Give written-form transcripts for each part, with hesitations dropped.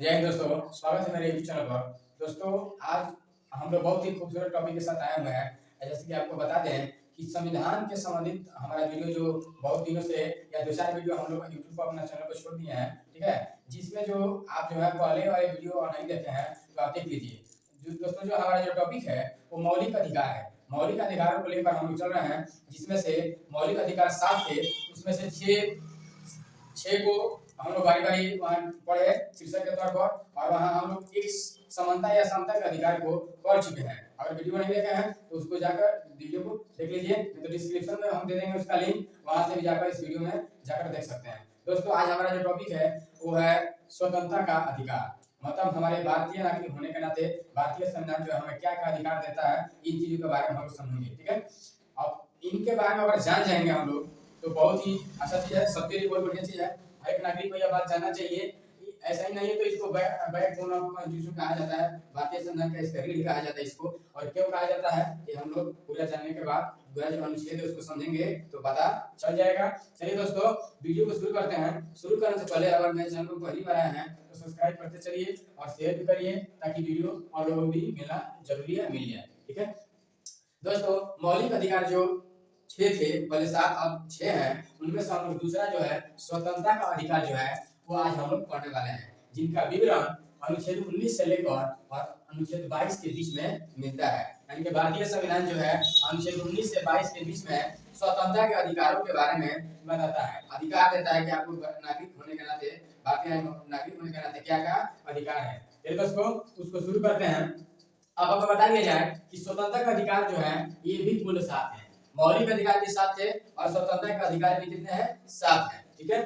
जय हिंद दोस्तों, स्वागत है मेरे यूट्यूब चैनल पर। दोस्तों, आज हम लोग बहुत ही खूबसूरत टॉपिक के साथ आए हुए हैं। जैसे कि आपको बता दें कि संविधान के संबंधित हमारा वीडियो जो बहुत दिनों से या 2-4 वीडियो हम लोग यूट्यूब पर अपना चैनल पर छोड़ दिए हैं, ठीक है, जिसमें जो आप जो है पहले वाले वीडियो नहीं देखे हैं तो आप देख लीजिए। दोस्तों, जो हमारा जो टॉपिक है वो मौलिक अधिकार है। मौलिक अधिकारों को लेकर हम लोग चल रहे हैं, जिसमें से मौलिक अधिकार 7 थे, उसमें से 6 को हम लोग बारी बारी वहाँ पढ़े शीर्षक के तौर पर, और वहाँ हम लोग एक समानता या समता के अधिकार को कर चुके हैं। अगर वीडियो नहीं देखे हैं तो उसको जाकर वीडियो को देख लीजिए, तो डिस्क्रिप्शन में हम दे देंगे उसका लिंक, वहाँ से भी जाकर इस वीडियो में जाकर देख सकते हैं। दोस्तों, आज हमारा जो टॉपिक है वो है स्वतंत्रता का अधिकार। मतलब हमारे भारतीय नागरिक होने के नाते भारतीय संविधान जो हमें क्या क्या अधिकार देता है, इन चीजों के बारे में हम लोग समझेंगे, ठीक है। अब इनके बारे में अगर जान जाएंगे हम लोग तो बहुत ही अच्छा चीज है, सबके लिए बहुत बढ़िया चीज है। एक नागरिक को यह बात जानना चाहिए कि ऐसा ही नहीं है तो इसको बैकबोन ऑफ जिसको कहा जाता है, भारतीय संविधान का इसका रीढ़ कहा जाता है इसको। और क्यों कहा जाता है ये हम लोग पूरा जानने के बाद पूरा जो अनुच्छेद है उसको समझेंगे तो पता चल जाएगा। चलिए दोस्तों, वीडियो को शुरू करते हैं। शुरू करने से पहले अगर मेरे चैनल को पहली बार आया है तो सब्सक्राइब करते चलिए और शेयर भी करिए, ताकि वीडियो और लोगों को भी मिलना जरूरी है, मिल जाए, ठीक है। दोस्तों, मौलिक अधिकार जो 6 थे, पहले 7 अब 6 हैं, उनमें से हम लोग दूसरा जो है स्वतंत्रता का अधिकार जो है वो आज हम लोग पढ़ने वाले हैं, जिनका विवरण अनुच्छेद 19 से लेकर और अनुच्छेद 22 के बीच में मिलता है। यानी कि भारतीय संविधान जो है अनुच्छेद 19 से 22 के बीच में स्वतंत्रता के अधिकारों के बारे में बताता है, अधिकार देता है कि आपको नागरिक होने के नाते, भारतीय नागरिक होने के नाते क्या क्या अधिकार है। चलिए दोस्तों, उसको शुरू करते हैं। अब आपको बता दिया जाए कि स्वतंत्रता का अधिकार जो है ये भी कुल 7 है। मौलिक अधिकार भी 7 थे और स्वतंत्रता का अधिकार भी कितने हैं? 7 है, ठीक है।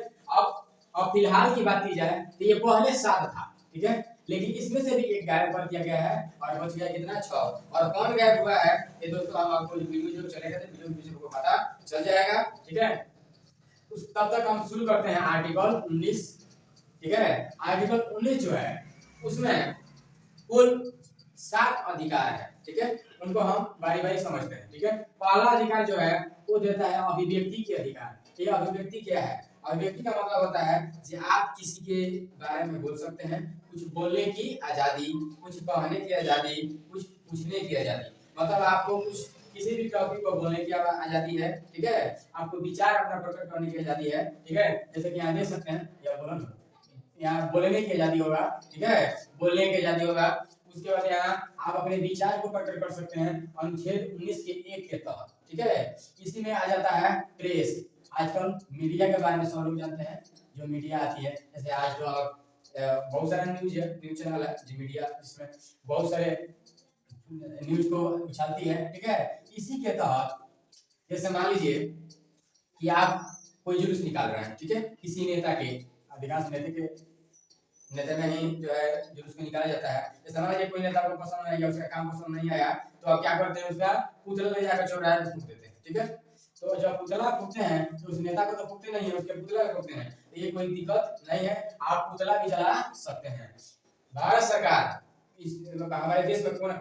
अब फिलहाल की बात की जाए तो ये पहले 7 था, ठीक है, लेकिन इसमें से भी एक गायब कर दिया गया है और बच गया कितना? 6। और कौन गायब हुआ है ये दोस्तों हम आपको वीडियो जो चलेगा तो वीडियो के को पता चल जाएगा, ठीक है। तब तक हम शुरू करते हैं आर्टिकल 19, ठीक है। आर्टिकल 19 जो है उसमें कुल 7 अधिकार है, ठीक है। उनको हम बारी बारी समझते हैं, ठीक है। पहला अधिकार जो है वो देता है अभिव्यक्ति के अधिकार। ये अभिव्यक्ति क्या है? अभिव्यक्ति का मतलब होता है कि आप किसी के बारे में बोल सकते हैं, कुछ बोलने की आजादी, कुछ कहने की आजादी, कुछ पूछने की आजादी। मतलब आपको कुछ किसी भी टॉपिक पर बोलने की आजादी है, ठीक है। आपको विचार अपना प्रकट करने की आजादी है, ठीक है। जैसे कि यहाँ देख सकते हैं, यहाँ बोलने की आजादी होगा, ठीक है, बोलने की आजादी होगा। उसके बाद यहाँ आप अपने विचार को प्रकट कर सकते हैं अनुच्छेद 19 के 1 के तहत, ठीक है। इसी में आ जाता है प्रेस। आजकल मीडिया के बारे में सब लोग जानते हैं, जो मीडिया आती है, जैसे आज तो बहुत सारा न्यूज चैनल है जो मीडिया, जिसमें बहुत सारे न्यूज को उछालती है, ठीक है। इसी के तहत जैसे मान लीजिए कि आप कोई जुलूस निकाल रहे हैं, ठीक है, किसी नेता के, अधिकांश नेता में ही जो है जुलूस को निकाला जाता है। जैसे मान लीजिए कोई नेता को पसंद नहीं आया, उसका काम पसंद नहीं आया, तो आप क्या करते हैं? उसका पुतला ले जाकर चौराहे पर फूंक देते हैं, ठीक है। तो जब पुतला फूंकते हैं तो उस नेता को तो फूंकते नहीं है, उसके पुतला को फूंकते हैं, तो ये कोई दिक्कत नहीं है, आप पुतला भी जला सकते हैं। भारत सरकार इस हमारे देश में कोना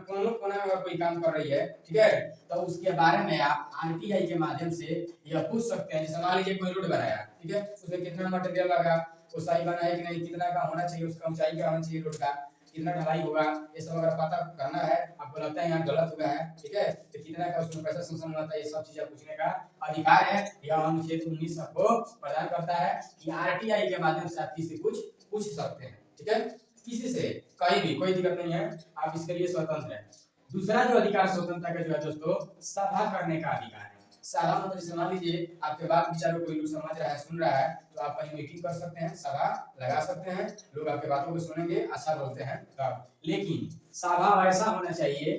में अगर कोई काम कर रही है, ठीक है, तो उसके बारे में आप आरटीआई के माध्यम से यह पूछ सकते हैं। जैसे मान लीजिए कोई रोड बनाया, ठीक है, उसमें कितना मटेरियल लगा, वो सही बना है कि नहीं, कितना का होना चाहिए, उसका ऊंचाई क्या होना चाहिए, रोड का कितना ढलाई होगा, ये सब अगर पता करना है, आपको लगता है यहाँ गलत हुआ है, ठीक है, तो कितना का उसमें पैसा संशोधन हुआ था, ये सब चीजें पूछने का अधिकार है। यह अनुच्छेद 19 आपको प्रदान करता है कि आरटीआई के माध्यम से आप किसी कुछ पूछ सकते हैं, ठीक है, किसी से कहीं भी, कोई दिक्कत नहीं है, आप इसके लिए स्वतंत्र हैं। दूसरा जो अधिकार स्वतंत्रता का जो है दोस्तों, सभा करने का अधिकार है। सभा मतलब जैसे मान लीजिए आपके बात विचारों को कोई लोग समझ रहा है, सुन रहा है, तो आप कहीं मीटिंग कर सकते हैं, सभा लगा सकते हैं, लोग आपके बातों को सुनेंगे, अच्छा बोलते हैं तब। लेकिन सभा ऐसा होना चाहिए,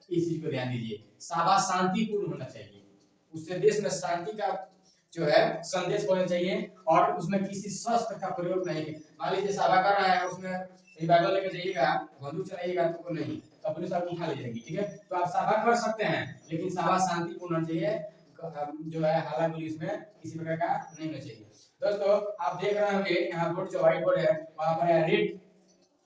इस चीज को ध्यान दीजिए, सभा शांतिपूर्ण होना चाहिए, उससे देश में शांति का जो है संदेश होना चाहिए, और उसमें किसी शस्त्र का प्रयोग नहीं। मान लीजिए सभा कर रहा है, उसमें बाइबल लेकर जाइएगा, बंदूक चलाइएगा तो नहीं, तो पुलिस आपको उठा ले जाएगी, ठीक है। तो आप सभा कर सकते हैं, लेकिन सभा शांतिपूर्ण होना चाहिए, जो है हल्ला गुल्ली इसमें किसी प्रकार का नहीं होना चाहिए। दोस्तों, आप देख रहे होंगे यहाँ बोर्ड, जो व्हाइट बोर्ड है, वहां पर रेड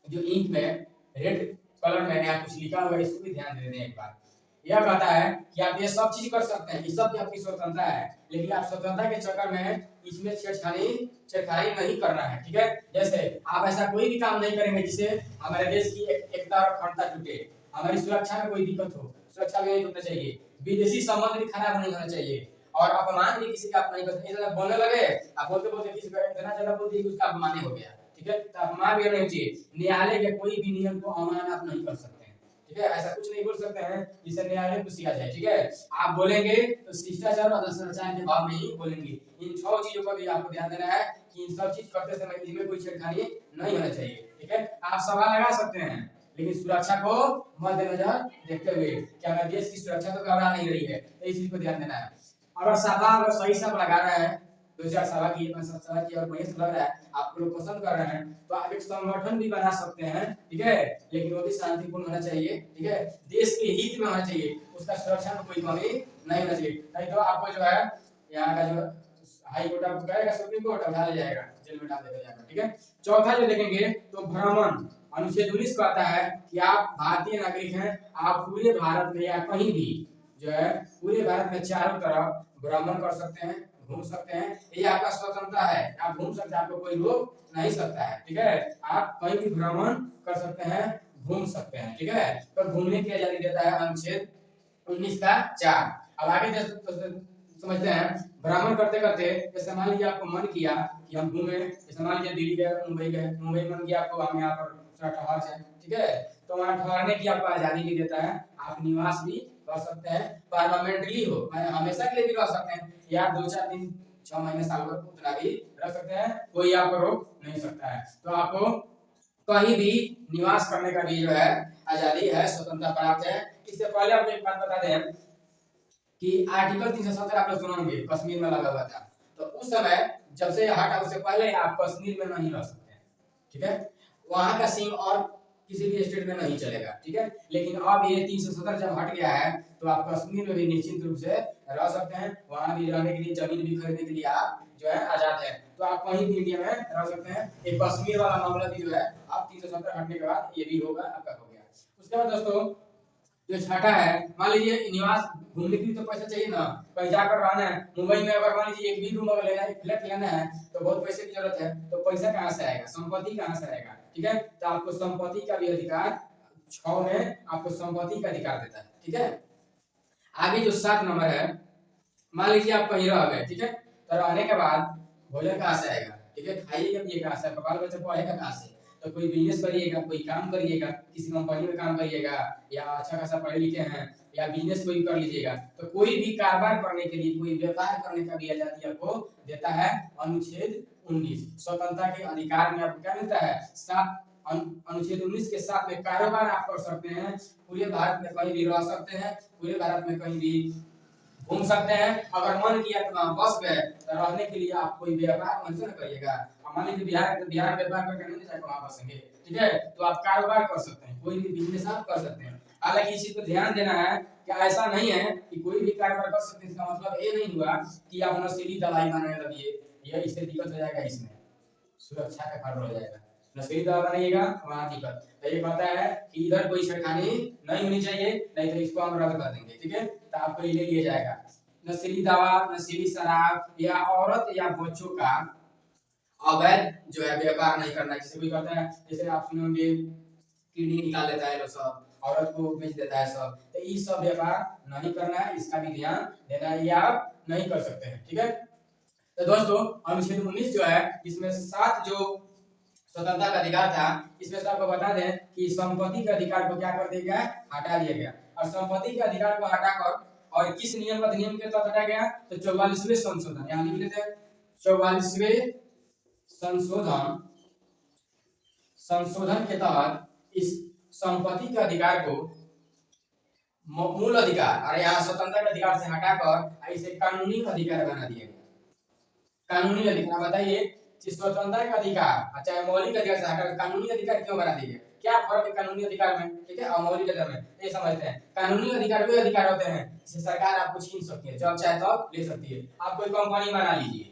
जो इंक में रेड कलर में यहाँ कुछ लिखा हुआ है, इसको भी ध्यान दे दें एक बार। यह कहता है कि आप ये सब चीज कर सकते हैं, इस सब की आपकी स्वतंत्रता है, लेकिन आप स्वतंत्रता के चक्कर में इसमें छेड़खानी नहीं करना है। ठीक है, जैसे आप ऐसा कोई भी काम नहीं करेंगे जिससे हमारे देश की एकता और अखंडता टूटे, हमारी सुरक्षा में कोई दिक्कत हो, सुरक्षा भी नहीं टूटना चाहिए, विदेशी संबंध भी खराब नहीं होना चाहिए, और अपमान भी किसी का आप नहीं कर सकते। इतना बोलने लगे, आप बोलते बोलते किसी का इतना ज्यादा बोल दिए कि उसका अपमान हो गया। ठीक है, तो अपमान भी नहीं चाहिए। न्यायालय के कोई भी नियम को अवमान आप नहीं कर सकते हैं। ठीक है, ऐसा कुछ नहीं बोल सकते हैं जिससे न्यायालय को सिया जाए। ठीक है, आप बोलेंगे तो शिष्टाचार और आदर्शाचार के भाव में ही बोलेंगे। इन 6 चीजों पर भी आपको ध्यान देना है कि इन सब चीज करते समय इनमें कोई छेड़खानी नहीं होना चाहिए। ठीक है, आप सवाल लगा सकते हैं, लेकिन सुरक्षा को मद्देनजर देखते हुए कि हमारे देश की सुरक्षा तो घबरा नहीं रही है, तो इस चीज को ध्यान देना है। अगर सही सब लगा रहा है, 2-4 सभा की 5-7 सभा की और बढ़िया से लग रहा है, आप लोग पसंद कर रहे हैं, तो आप एक संगठन भी बना सकते हैं। ठीक है, लेकिन वो भी शांतिपूर्ण होना चाहिए। ठीक है, देश के हित में होना चाहिए, उसका सुरक्षा में कोई कमी नहीं होना चाहिए, नहीं तो आपको जो है यहाँ का जो हाई कोर्ट आपको कहेगा, सुप्रीम कोर्ट उठा ले जाएगा, जेल में डाल दिया जाएगा। ठीक है, चौथा जो देखेंगे तो भ्रमण, अनुच्छेद 19 कहता है कि आप भारतीय नागरिक हैं, आप पूरे भारत में या कहीं भी जो है पूरे भारत में चारों तरफ भ्रमण कर सकते हैं, घूम सकते हैं, ये आपका स्वतंत्रता है, आप घूम सकते हैं, आपको कोई रोक नहीं सकता है। ठीक है, आप कहीं भी भ्रमण कर सकते हैं, घूम सकते हैं। ठीक है, तो घूमने की आजादी देता है अनुच्छेद 19 का 4। अब आगे समझते हैं, भ्रमण करते करते जैसे मान लीजिए आपको मन किया कि हम घूमे, जैसे मान लीजिए दिल्ली गए, मुंबई गए, मुंबई मन किया आपको हम यहाँ पर थोड़ा ठहर जाए। ठीक है, तो वहाँ ठहरने की आपको आजादी भी देता है, आप निवास भी कर सकते हैं, परमानेंटली हो, हमेशा के लिए भी रह सकते हैं, या 2-4 दिन 6 महीने साल भर उतना भी रह सकते हैं, कोई आपको रोक नहीं सकता है। तो आपको कहीं भी निवास करने का भी जो है आजादी है, स्वतंत्रता प्राप्त है। इससे पहले आपको एक बात बता दें कि आर्टिकल 370 आप लोग सुने होंगे, कश्मीर में लगा हुआ था, तो उस समय जब से हटा उससे पहले आप कश्मीर में नहीं रह सकते हैं। ठीक है, वहां का सिम और किसी भी स्टेट में नहीं चलेगा। ठीक है, लेकिन अब ये 370 जब हट गया है तो आप कश्मीर में भी निश्चित रूप से रह सकते हैं, वहां भी रहने के लिए, जमीन भी खरीदने के लिए आप जो है आजाद है, तो आप कहीं भी इंडिया में रह सकते हैं। एक कश्मीर वाला मामला भी जो है अब 370 हटने के बाद ये भी होगा, आपका हो गया। उसके बाद दोस्तों जो छठा है, मान लीजिए निवास, घूमने के लिए तो पैसा चाहिए ना, कहीं जाकर रहना है, मुंबई में अगर मान लीजिए एक भी रूम अगर लेना है, फ्लैट लेना है, तो बहुत पैसे की जरूरत है, तो पैसा कहाँ से आएगा, संपत्ति कहाँ से आएगा। ठीक है, तो आपको संपत्ति का भी अधिकार 6 में आपको संपत्ति का अधिकार देता है। ठीक है, आगे जो 7 नंबर है, मान लीजिए आप कहीं रह गए। ठीक है, तो रहने के बाद भोजन कहाँ से आएगा। ठीक है, खाइएगा पिएगा कहाँ से, बाल बच्चे पढ़ेगा कहाँ से, तो कोई बिजनेस करिएगा, कोई काम करिएगा, किसी कंपनी में काम करिएगा, या अच्छा खासा पढ़े लिखे हैं या बिजनेस कोई कर लीजिएगा, तो कोई भी कारोबार करने के लिए, कोई व्यापार करने का भी आजादी आपको देता है अनुच्छेद 19। स्वतंत्रता के अधिकार में आपको क्या मिलता है, 7 अनुच्छेद 19 के साथ में कारोबार आप कर सकते हैं, पूरे भारत में कहीं भी रह सकते हैं, पूरे भारत में कहीं भी घूम सकते हैं। अगर मन किया तो वहाँ बस गए, तो रहने के लिए आप कोई व्यापार मन से न करिएगा, मान लीजिए बिहार तो बिहार व्यापार करके नहीं जाकर वहाँ बसेंगे। ठीक है, तो आप कारोबार कर सकते हैं, कोई भी बिजनेस आप कर सकते हैं। हालांकि इस चीज को ध्यान देना है कि ऐसा नहीं है कि कोई भी कारोबार कर सकते हैं, इसका मतलब ये नहीं हुआ कि आप नशीली दवाई बनाने लगिए, यह इससे दिक्कत हो जाएगा, इसमें सुरक्षा का खतरा हो जाएगा, नशीली दवा बनाइएगा वहाँ दिक्कत। तो ये कहता है कि इधर कोई छेड़खानी नहीं होनी चाहिए, नहीं तो इसको हम रद्द कर देंगे। ठीक है, तो आपको ये ले लिया जाएगा। नशीली दवा, नशीली शराब या औरत या बच्चों का अवैध जो है व्यापार नहीं करना। जैसे कोई कहता है, जैसे आप सुनोगे किडनी निकाल लेता है लोग, सब औरत को बेच देता है सब, तो ये सब व्यापार नहीं करना है, इसका भी ध्यान देना है, ये आप नहीं कर सकते हैं। ठीक है, तो दोस्तों अनुच्छेद 19 जो है, इसमें 7 जो स्वतंत्रता का अधिकार था, इसमें से आपको बता दें कि संपत्ति के अधिकार को क्या कर दिया गया, हटा दिया गया। और संपत्ति के अधिकार को हटाकर और किस नियम अधिनियम के तहत हटाया गया, तो 44वें संशोधन, यहाँ लिख लेते हैं 44वें संशोधन के तहत इस संपत्ति के अधिकार को मूल अधिकार और यहाँ स्वतंत्रता के अधिकार से हटाकर इसे कानूनी अधिकार बना दिया गया। कानूनी अधिकार बताइए, स्वतंत्रता का अधिकार चाहे मौलिक अधिकार से हटाकर कानूनी अधिकार क्यों बना दिया, क्या फर्क है कानूनी अधिकार में, ठीक है, और मौलिक अधिकार में, ये समझते हैं। कानूनी अधिकार वे अधिकार होते हैं जिसे सरकार आपको छीन सकती है, जब चाहे तब ले सकती है। आप कोई कंपनी बना लीजिए,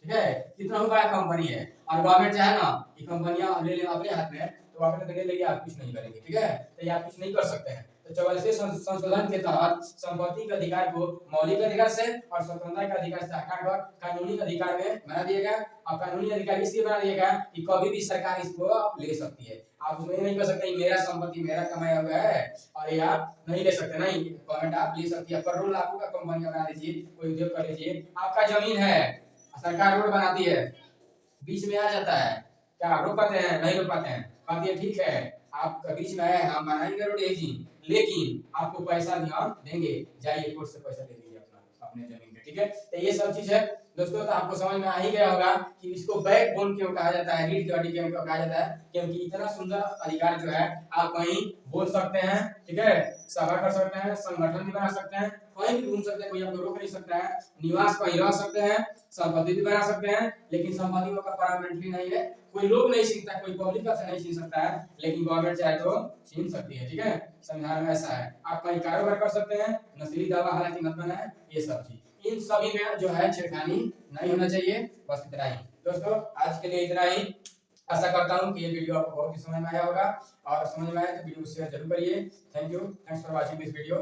ठीक है, कितना बड़ा कंपनी है, और गवर्नमेंट चाहे ना कि कंपनियां ले ले अपने हाथ में, तो आप ले लेंगे, आप कुछ नहीं करेंगे। ठीक है, तो ये आप कुछ नहीं कर सकते हैं। तो 44वें संशोधन के तहत संपत्ति के अधिकार को मौलिक अधिकार से और स्वतंत्रता के अधिकार से हटाकर कानूनी अधिकार में बना दिया गया। और कानूनी अधिकार इसलिए बना दिया गया कि कभी भी सरकार इसको ले सकती है। आप उसमें नहीं कर सकते मेरा संपत्ति मेरा कमाया हुआ है और ये आप नहीं ले सकते, नहीं, गवर्नमेंट आप ले सकती है। करोड़ों लाखों का कंपनी बना लीजिए, कोई उद्योग कर लीजिए, आपका जमीन है, सरकार रोड बनाती है, बीच में आ जाता है, क्या रोक पाते हैं? नहीं रोक पाते हैं। कहती है ठीक है आपका बीच में है, हम बनाएंगे रोड जी, लेकिन आपको पैसा भी हम देंगे, जाइए कोर्ट से पैसा ले लीजिए अपना अपने जमीन पे, ठीक है। तो ये सब चीज है दोस्तों, तो आपको समझ में आ ही गया होगा कि इसको बैकबोन क्यों कहा जाता है, रीढ़ की हड्डी क्यों कहा जाता है, क्योंकि इतना सुंदर अधिकार जो है आप कहीं बोल सकते हैं, ठीक है, सभा कर सकते हैं, संगठन भी बना सकते हैं, कहीं भी घूम सकते हैं, कोई आपको रोक नहीं सकता है, निवास कहीं रह सकते हैं, संपत्ति भी बना सकते हैं, लेकिन संपत्ति का परमानेंटली नहीं है, कोई लोग नहीं छीनता, कोई पब्लिक से नहीं छीन सकता है, लेकिन गवर्नमेंट चाहे तो छीन सकती है, ठीक है। संविधान में ऐसा है, आप कहीं कारोबार कर सकते हैं, नस्ली दवा हालांकि मत बनाए, ये सब चीज इन सभी में जो है छेड़खानी नहीं होना चाहिए। बस इतना ही दोस्तों, आज के लिए इतना ही। आशा करता हूँ कि ये वीडियो आपको बहुत ही समझ में आया होगा, और समझ में आया तो वीडियो को शेयर जरूर करिए। Thank you, thanks for watching this video.